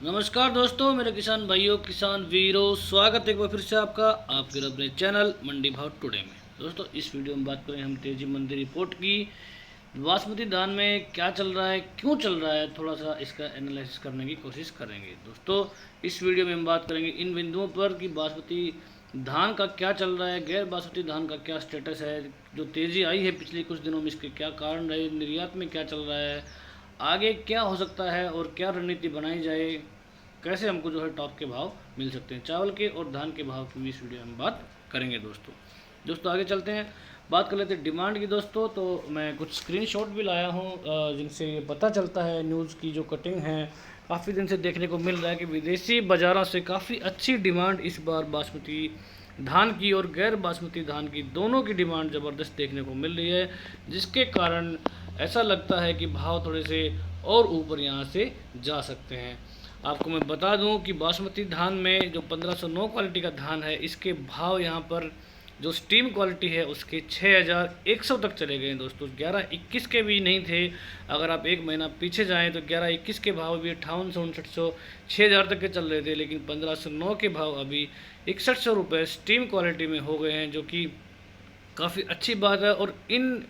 नमस्कार दोस्तों, मेरे किसान भाइयों, किसान वीरों, स्वागत है एक बार फिर से आपका आपके अपने चैनल मंडी भाव टुडे में। दोस्तों, इस वीडियो में बात करें हम तेजी मंदी रिपोर्ट की। बासमती धान में क्या चल रहा है, क्यों चल रहा है, थोड़ा सा इसका एनालिसिस करने की कोशिश करेंगे। दोस्तों, इस वीडियो में हम बात करेंगे इन बिंदुओं पर कि बासमती धान का क्या चल रहा है, गैर बासमती धान का क्या स्टेटस है, जो तेज़ी आई है पिछले कुछ दिनों में इसके क्या कारण रहे, निर्यात में क्या चल रहा है, आगे क्या हो सकता है और क्या रणनीति बनाई जाए, कैसे हमको जो है टॉप के भाव मिल सकते हैं। चावल के और धान के भाव की भी इस वीडियो में बात करेंगे। दोस्तों आगे चलते हैं, बात कर लेते हैं डिमांड की। दोस्तों, तो मैं कुछ स्क्रीनशॉट भी लाया हूँ जिनसे ये पता चलता है, न्यूज़ की जो कटिंग है काफ़ी दिन से देखने को मिल रहा है कि विदेशी बाज़ारों से काफ़ी अच्छी डिमांड इस बार बासमती धान की और गैर बासमती धान की दोनों की डिमांड ज़बरदस्त देखने को मिल रही है, जिसके कारण ऐसा लगता है कि भाव थोड़े से और ऊपर यहाँ से जा सकते हैं। आपको मैं बता दूं कि बासमती धान में जो 1509 क्वालिटी का धान है, इसके भाव यहाँ पर जो स्टीम क्वालिटी है उसके 6100 तक चले गए हैं। दोस्तों, 1121 के भी नहीं थे। अगर आप एक महीना पीछे जाएं तो 1121 के भाव भी 5800 6000 तक के चल रहे थे, लेकिन 1509 के भाव अभी 6100 रुपये स्टीम क्वालिटी में हो गए हैं, जो कि काफ़ी अच्छी बात है। और इन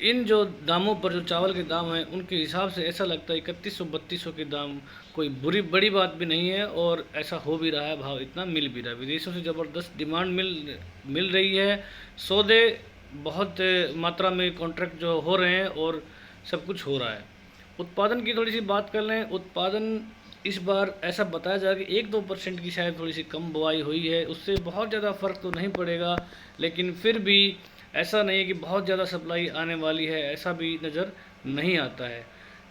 इन जो दामों पर जो चावल के दाम हैं उनके हिसाब से ऐसा लगता है 3100 3200 के दाम कोई बड़ी बात भी नहीं है, और ऐसा हो भी रहा है, भाव इतना मिल भी रहा है। विदेशों से ज़बरदस्त डिमांड मिल रही है, सौदे बहुत मात्रा में कॉन्ट्रैक्ट जो हो रहे हैं और सब कुछ हो रहा है। उत्पादन की थोड़ी सी बात कर लें। उत्पादन इस बार ऐसा बताया जा रहा है कि 1-2% की शायद थोड़ी सी कम बुआई हुई है, उससे बहुत ज़्यादा फ़र्क तो नहीं पड़ेगा, लेकिन फिर भी ऐसा नहीं है कि बहुत ज़्यादा सप्लाई आने वाली है, ऐसा भी नज़र नहीं आता है।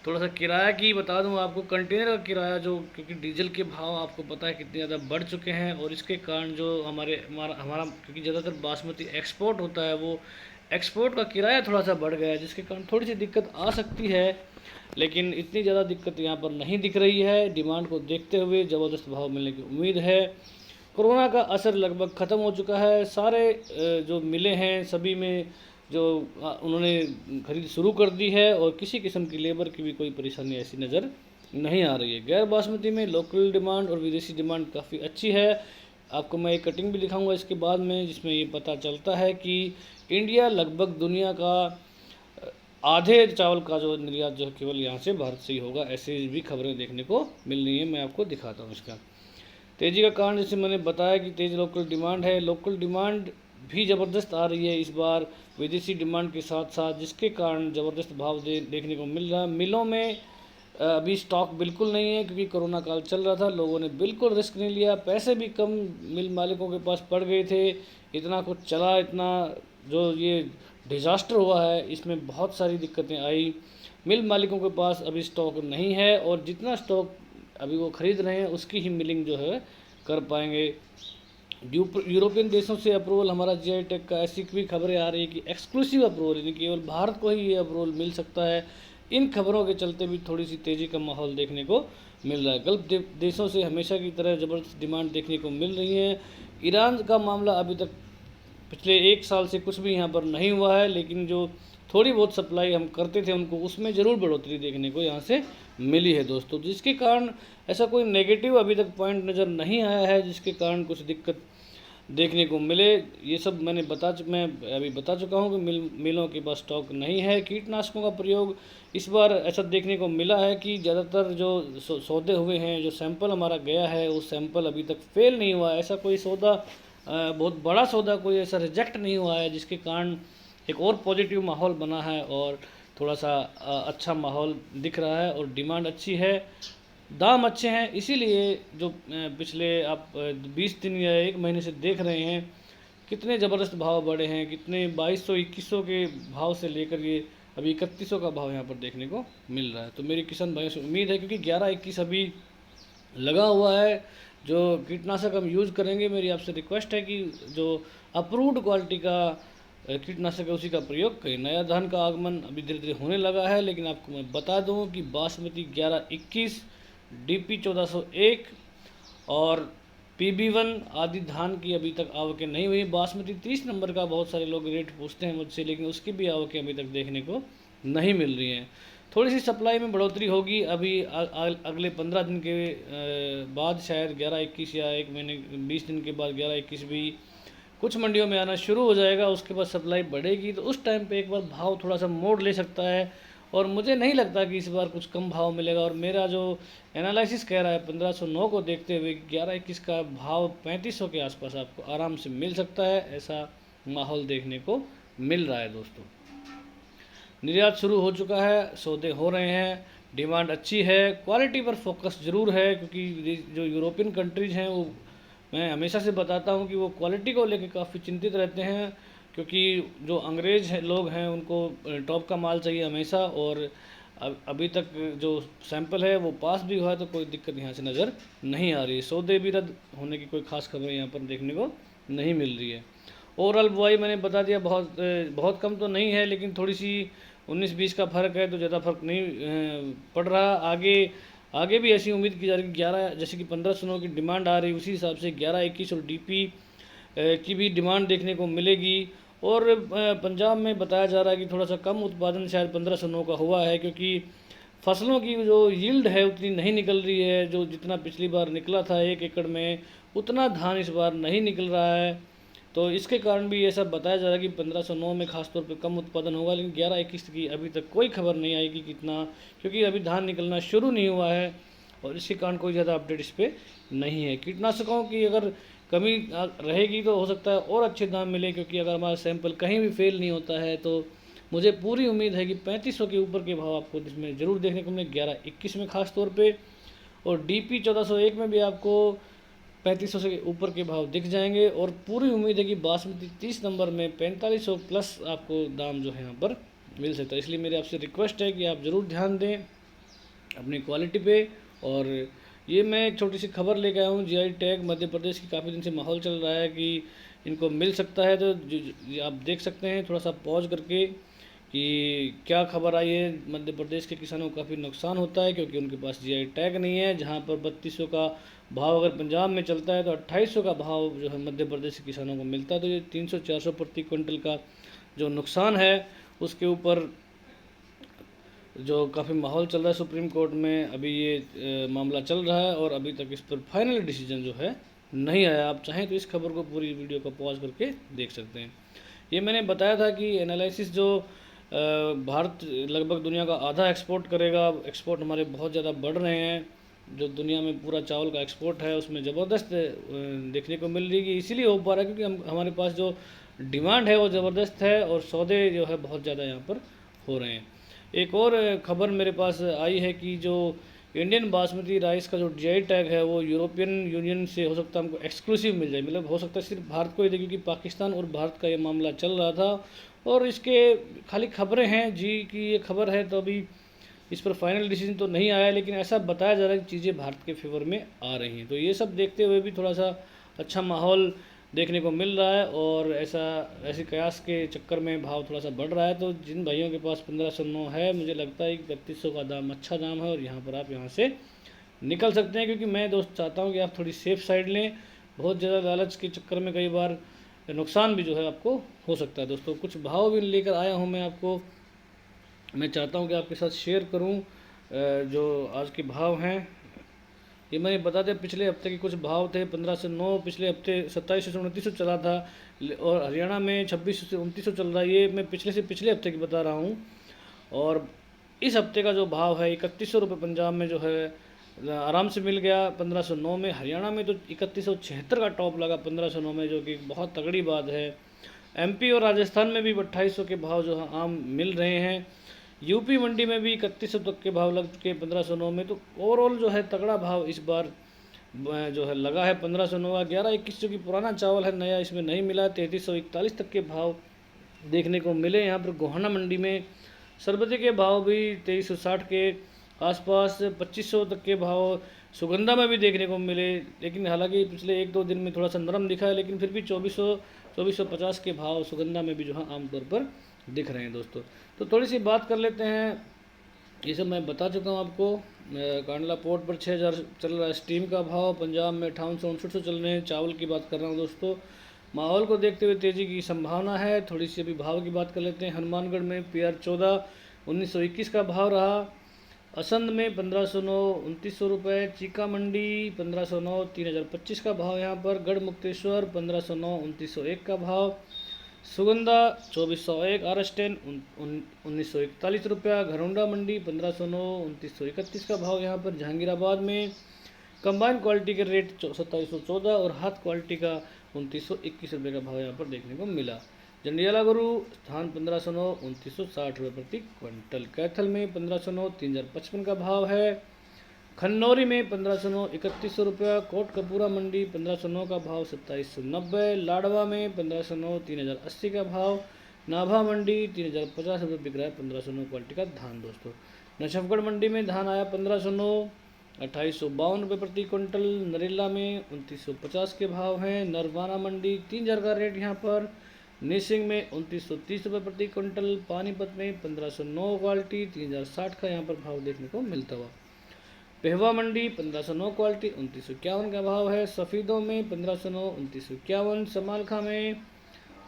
थोड़ा सा किराया की बता दूं आपको, कंटेनर का किराया जो, क्योंकि डीजल के भाव आपको पता है कितने ज़्यादा बढ़ चुके हैं, और इसके कारण जो हमारा क्योंकि ज़्यादातर बासमती एक्सपोर्ट होता है, वो एक्सपोर्ट का किराया थोड़ा सा बढ़ गया है, जिसके कारण थोड़ी सी दिक्कत आ सकती है, लेकिन इतनी ज़्यादा दिक्कत यहाँ पर नहीं दिख रही है। डिमांड को देखते हुए ज़बरदस्त भाव मिलने की उम्मीद है। कोरोना का असर लगभग ख़त्म हो चुका है। सारे जो मिले हैं सभी में जो उन्होंने खरीद शुरू कर दी है, और किसी किस्म की लेबर की भी कोई परेशानी ऐसी नज़र नहीं आ रही है। गैर बासमती में लोकल डिमांड और विदेशी डिमांड काफ़ी अच्छी है। आपको मैं एक कटिंग भी दिखाऊंगा इसके बाद में, जिसमें ये पता चलता है कि इंडिया लगभग दुनिया का आधे चावल का जो निर्यात जो है केवल यहाँ से भारत से ही होगा, ऐसी भी खबरें देखने को मिल रही हैं। मैं आपको दिखाता हूँ इसका तेज़ी का कारण। जैसे मैंने बताया कि तेज़ लोकल डिमांड है, लोकल डिमांड भी ज़बरदस्त आ रही है इस बार विदेशी डिमांड के साथ साथ, जिसके कारण ज़बरदस्त भाव देखने को मिल रहा है। मिलों में अभी स्टॉक बिल्कुल नहीं है, क्योंकि कोरोना काल चल रहा था, लोगों ने बिल्कुल रिस्क नहीं लिया, पैसे भी कम मिल मालिकों के पास पड़ गए थे। इतना कुछ चला, इतना जो ये डिज़ास्टर हुआ है, इसमें बहुत सारी दिक्कतें आई। मिल मालिकों के पास अभी स्टॉक नहीं है, और जितना स्टॉक अभी वो ख़रीद रहे हैं उसकी ही मिलिंग जो है कर पाएंगे। यूरोपियन देशों से अप्रूवल हमारा जीआई टैग का, ऐसी भी खबरें आ रही है कि एक्सक्लूसिव अप्रूवल, यानी केवल भारत को ही ये अप्रूवल मिल सकता है। इन खबरों के चलते भी थोड़ी सी तेज़ी का माहौल देखने को मिल रहा है। गल्फ देशों से हमेशा की तरह ज़बरदस्त डिमांड देखने को मिल रही है। ईरान का मामला अभी तक पिछले 1 साल से कुछ भी यहाँ पर नहीं हुआ है, लेकिन जो थोड़ी बहुत सप्लाई हम करते थे उनको, उसमें ज़रूर बढ़ोतरी देखने को यहाँ से मिली है दोस्तों, जिसके कारण ऐसा कोई नेगेटिव अभी तक पॉइंट नज़र नहीं आया है जिसके कारण कुछ दिक्कत देखने को मिले। ये सब मैं अभी बता चुका हूँ कि मिलों के पास स्टॉक नहीं है। कीटनाशकों का प्रयोग इस बार ऐसा देखने को मिला है कि ज़्यादातर जो सौदे हुए हैं, जो सैंपल हमारा गया है, वो सैंपल अभी तक फेल नहीं हुआ है। ऐसा कोई सौदा बहुत बड़ा सौदा कोई ऐसा रिजेक्ट नहीं हुआ है, जिसके कारण एक और पॉजिटिव माहौल बना है, और थोड़ा सा अच्छा माहौल दिख रहा है, और डिमांड अच्छी है, दाम अच्छे हैं। इसीलिए जो पिछले आप 20 दिन या 1 महीने से देख रहे हैं कितने ज़बरदस्त भाव बढ़े हैं, कितने 2200-2100 के भाव से लेकर ये अभी 3100 का भाव यहाँ पर देखने को मिल रहा है। तो मेरी किसान भाइयों से उम्मीद है, क्योंकि 11-21 अभी लगा हुआ है, जो कीटनाशक हम यूज़ करेंगे, मेरी आपसे रिक्वेस्ट है कि जो अप्रूव्ड क्वालिटी का कीटनाशक है उसी का प्रयोग करें। नया धान का आगमन अभी धीरे धीरे होने लगा है, लेकिन आपको मैं बता दूं कि बासमती 1121, डीपी 1401 और PB1 आदि धान की अभी तक आवकें नहीं हुई। बासमती 30 नंबर का बहुत सारे लोग रेट पूछते हैं मुझसे, लेकिन उसकी भी आवकें अभी तक देखने को नहीं मिल रही हैं। थोड़ी सी सप्लाई में बढ़ोतरी होगी अभी अगले 15 दिन के बाद, शायद 11-21 या एक महीने 20 दिन के बाद 11-21 भी कुछ मंडियों में आना शुरू हो जाएगा। उसके बाद सप्लाई बढ़ेगी तो उस टाइम पे एक बार भाव थोड़ा सा मोड़ ले सकता है, और मुझे नहीं लगता कि इस बार कुछ कम भाव मिलेगा। और मेरा जो एनालिसिस कह रहा है 1509 को देखते हुए 11-21 का भाव 3500 के आसपास आपको आराम से मिल सकता है, ऐसा माहौल देखने को मिल रहा है दोस्तों। निर्यात शुरू हो चुका है, सौदे हो रहे हैं, डिमांड अच्छी है, क्वालिटी पर फोकस ज़रूर है, क्योंकि जो यूरोपियन कंट्रीज़ हैं वो मैं हमेशा से बताता हूँ कि वो क्वालिटी को लेकर काफ़ी चिंतित रहते हैं, क्योंकि जो अंग्रेज़ लोग हैं उनको टॉप का माल चाहिए हमेशा। और अभी तक जो सैंपल है वो पास भी हुआ है, तो कोई दिक्कत यहाँ से नज़र नहीं आ रही है। सौदे भी रद्द होने की कोई ख़ास खबर यहाँ पर देखने को नहीं मिल रही है। ओवरऑल बुआई मैंने बता दिया, बहुत कम तो नहीं है, लेकिन थोड़ी सी 19-20 का फ़र्क है, तो ज़्यादा फर्क नहीं पड़ रहा। आगे भी ऐसी उम्मीद की जा रही है कि 11 जैसे कि 1509 की डिमांड आ रही है, उसी हिसाब से 11-21 और डीपी की भी डिमांड देखने को मिलेगी। और पंजाब में बताया जा रहा है कि थोड़ा सा कम उत्पादन शायद 1509 का हुआ है, क्योंकि फसलों की जो यील्ड है उतनी नहीं निकल रही है। जो जितना पिछली बार निकला था 1 एकड़ में, उतना धान इस बार नहीं निकल रहा है। तो इसके कारण भी ये सब बताया जा रहा है कि 1509 में खासतौर पे कम उत्पादन होगा, लेकिन 11-21 की अभी तक कोई खबर नहीं आएगी कितना, क्योंकि अभी धान निकलना शुरू नहीं हुआ है, और इसके कारण कोई ज़्यादा अपडेट इस पर नहीं है। कीटनाशकों की अगर कमी रहेगी तो हो सकता है और अच्छे दाम मिले, क्योंकि अगर हमारा सैंपल कहीं भी फेल नहीं होता है तो मुझे पूरी उम्मीद है कि 3500 के ऊपर के भाव आपको इसमें ज़रूर देखने को मिले, 11-21 में खास तौर पे। और डीपी 1401 में भी आपको 3500 से ऊपर के भाव दिख जाएंगे। और पूरी उम्मीद है कि बासमती 30 नंबर में 4500 प्लस आपको दाम जो है यहाँ पर मिल सकता है। इसलिए मेरी आपसे रिक्वेस्ट है कि आप ज़रूर ध्यान दें अपनी क्वालिटी पे। और ये मैं एक छोटी सी खबर लेके आया हूँ, जीआई टैग मध्य प्रदेश की काफ़ी दिन से माहौल चल रहा है कि इनको मिल सकता है, तो आप देख सकते हैं थोड़ा सा पॉज करके कि क्या खबर आई है। मध्य प्रदेश के किसानों को काफ़ी नुकसान होता है, क्योंकि उनके पास जीआई टैग नहीं है। जहाँ पर 3200 का भाव अगर पंजाब में चलता है, तो 2800 का भाव जो है मध्य प्रदेश के किसानों को मिलता है। तो ये 300-400 प्रति क्विंटल का जो नुकसान है, उसके ऊपर जो काफ़ी माहौल चल रहा है सुप्रीम कोर्ट में, अभी ये मामला चल रहा है, और अभी तक इस पर फाइनल डिसीजन जो है नहीं आया। आप चाहें तो इस खबर को पूरी वीडियो को पॉज करके देख सकते हैं। ये मैंने बताया था कि एनालिसिस जो भारत लगभग दुनिया का आधा एक्सपोर्ट करेगा। एक्सपोर्ट हमारे बहुत ज़्यादा बढ़ रहे हैं, जो दुनिया में पूरा चावल का एक्सपोर्ट है उसमें ज़बरदस्त देखने को मिल रही है। इसीलिए हो पा रहा है क्योंकि हमारे पास जो डिमांड है वो ज़बरदस्त है, और सौदे जो है बहुत ज़्यादा यहाँ पर हो रहे हैं। एक और खबर मेरे पास आई है कि जो इंडियन बासमती राइस का जो जीआई टैग है वो यूरोपियन यूनियन से हो सकता है हमको एक्सक्लूसिव मिल जाए, मतलब हो सकता है सिर्फ भारत को ही दे, क्योंकि पाकिस्तान और भारत का ये मामला चल रहा था। और इसके खाली खबरें हैं जी कि ये खबर है, तो अभी इस पर फाइनल डिसीजन तो नहीं आया, लेकिन ऐसा बताया जा रहा है कि चीज़ें भारत के फेवर में आ रही हैं। तो ये सब देखते हुए भी थोड़ा सा अच्छा माहौल देखने को मिल रहा है, और ऐसे कयास के चक्कर में भाव थोड़ा सा बढ़ रहा है। तो जिन भाइयों के पास 1509 है, मुझे लगता है कि 3200 का दाम अच्छा दाम है, और यहाँ पर आप यहाँ से निकल सकते हैं। क्योंकि मैं दोस्त चाहता हूँ कि आप थोड़ी सेफ साइड लें, बहुत ज़्यादा लालच के चक्कर में कई बार नुकसान भी जो है आपको हो सकता है। दोस्तों कुछ भाव भी लेकर आया हूँ मैं आपको, मैं चाहता हूँ कि आपके साथ शेयर करूँ जो आज के भाव हैं। ये मैंने बता दिया, पिछले हफ्ते के कुछ भाव थे 1509, पिछले हफ्ते 2700 से 2900 चला था, और हरियाणा में 2600 से 2900 चल रहा है। ये मैं पिछले हफ्ते की बता रहा हूँ। और इस हफ्ते का जो भाव है 3100 रुपये पंजाब में जो है आराम से मिल गया 1509 में। हरियाणा में तो 3176 का टॉप लगा 1509 में, जो कि बहुत तगड़ी बात है। एमपी और राजस्थान में भी 2800 के भाव जो है आम मिल रहे हैं। यूपी मंडी में भी 3100 तक के भाव लग चुके हैं 1509 में। तो ओवरऑल जो है तगड़ा भाव इस बार जो है लगा है 1509 का। 11-21 जो कि पुराना चावल है, नया इसमें नहीं मिला। 3341 तक के भाव देखने को मिले। यहाँ पर गोहाना मंडी में सरबती के भाव भी 2360 के आसपास, 2500 तक के भाव सुगंधा में भी देखने को मिले। लेकिन हालांकि पिछले 1-2 दिन में थोड़ा सा नरम दिखा है, लेकिन फिर भी 2450 के भाव सुगंधा में भी जो है आमतौर पर दिख रहे हैं दोस्तों। तो थोड़ी सी बात कर लेते हैं, ये सब मैं बता चुका हूँ आपको। कांडला पोर्ट पर 6000 चल रहा है स्टीम का भाव, पंजाब में 58-59 चल रहे हैं। चावल की बात कर रहा हूँ दोस्तों। माहौल को देखते हुए तेज़ी की संभावना है। थोड़ी सी अभी भाव की बात कर लेते हैं। हनुमानगढ़ में PR 14 1921 का भाव रहा। असंध में 1509 2900 रुपये। चीका मंडी 1509 3025 का भाव यहाँ पर। गढ़ मुक्तेश्वर 1509 2901 का भाव। सुगंधा 2401 आरस्टेन 1941 रुपया। घरौंडा मंडी 1509 2931 का भाव यहाँ पर। जहांगीराबाद में कंबाइन क्वालिटी के रेट 2714 और हाथ क्वालिटी का 2921 रुपये का भाव यहाँ पर देखने को मिला। जंडियाला गुरु स्थान 1509 2960 रुपये प्रति क्विंटल। कैथल में 1509 3055 का भाव है। खन्नौरी में 1509 3100 रुपया। कोट कपूरा मंडी 1509 का भाव 2790। लाडवा में 1509 3080 का भाव। नाभा मंडी 3050 रुपये बिक रहा है 1509 क्वालिटी का धान दोस्तों। नशफगढ़ मंडी में धान आया 1509 2852 रुपये प्रति क्विंटल। नरेला में 2950 के भाव हैं। नरवाना मंडी 3000 का रेट यहाँ पर। निसिंग में 2930 रुपये प्रति क्विंटल। पानीपत में 1509 क्वालिटी 3060 का यहाँ पर भाव देखने को मिलता हुआ। पेहवा मंडी 1509 क्वालिटी 2951 का भाव है। सफ़ीदों में 1509 2951। समालखा में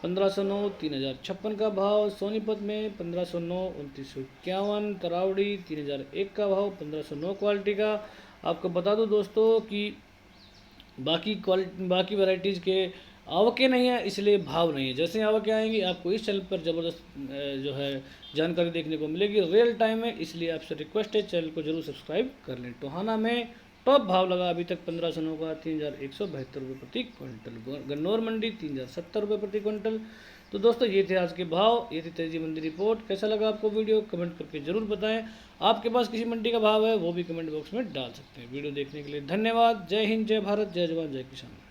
1509 3056 का भाव। सोनीपत में 1509 2951। तरावड़ी 3001 का भाव 1509 क्वालिटी का। आपको बता दूं दोस्तों कि बाकी वैरायटीज़ के आवकें नहीं है, इसलिए भाव नहीं है। जैसे आवकें आएंगी आपको इस चैनल पर ज़बरदस्त जो है जानकारी देखने को मिलेगी रियल टाइम में, इसलिए आपसे रिक्वेस्ट है चैनल को जरूर सब्सक्राइब कर लें। टोहाना में टॉप भाव लगा अभी तक 1509 का 3172 रुपये प्रति क्विंटल। गन्नौर मंडी 3070 रुपये प्रति क्विंटल। तो दोस्तों ये थे आज के भाव, ये थी तेजी मंडी रिपोर्ट। कैसा लगा आपको वीडियो कमेंट करके ज़रूर बताएं। आपके पास किसी मंडी का भाव है वो भी कमेंट बॉक्स में डाल सकते हैं। वीडियो देखने के लिए धन्यवाद। जय हिंद, जय भारत, जय जवान, जय किसान।